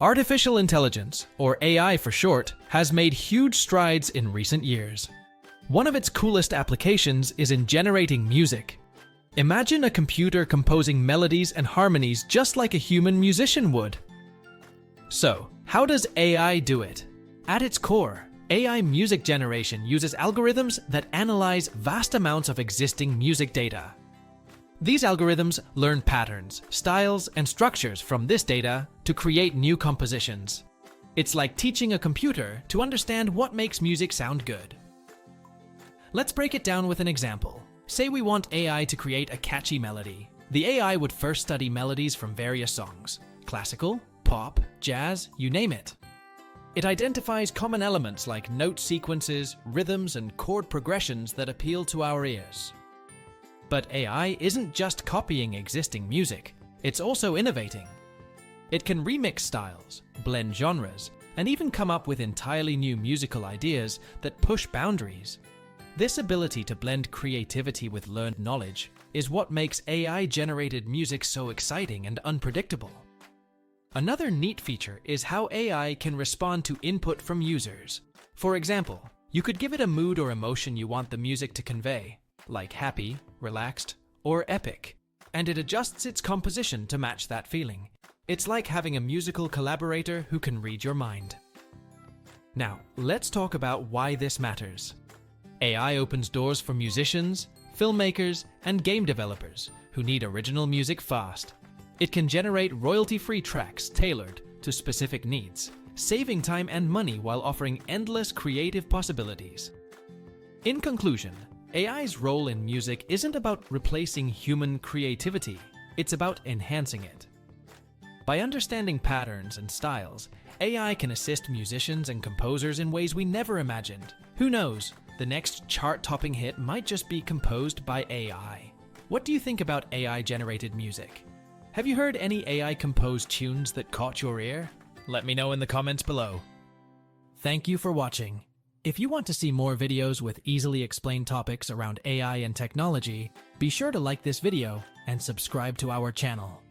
Artificial intelligence, or AI for short, has made huge strides in recent years. One of its coolest applications is in generating music. Imagine a computer composing melodies and harmonies just like a human musician would. So, how does AI do it? At its core, AI music generation uses algorithms that analyze vast amounts of existing music data. These algorithms learn patterns, styles, and structures from this data to create new compositions. It's like teaching a computer to understand what makes music sound good. Let's break it down with an example. Say we want AI to create a catchy melody. The AI would first study melodies from various songs: classical, pop, jazz, you name it. It identifies common elements like note sequences, rhythms, and chord progressions that appeal to our ears. But AI isn't just copying existing music, it's also innovating. It can remix styles, blend genres, and even come up with entirely new musical ideas that push boundaries. This ability to blend creativity with learned knowledge is what makes AI-generated music so exciting and unpredictable. Another neat feature is how AI can respond to input from users. For example, you could give it a mood or emotion you want the music to convey, like happy, relaxed, or epic, and it adjusts its composition to match that feeling. It's like having a musical collaborator who can read your mind. Now, let's talk about why this matters. AI opens doors for musicians, filmmakers, and game developers who need original music fast. It can generate royalty-free tracks tailored to specific needs, saving time and money while offering endless creative possibilities. In conclusion, AI's role in music isn't about replacing human creativity, it's about enhancing it. By understanding patterns and styles, AI can assist musicians and composers in ways we never imagined. Who knows, the next chart-topping hit might just be composed by AI. What do you think about AI-generated music? Have you heard any AI-composed tunes that caught your ear? Let me know in the comments below. Thank you for watching. If you want to see more videos with easily explained topics around AI and technology, be sure to like this video and subscribe to our channel.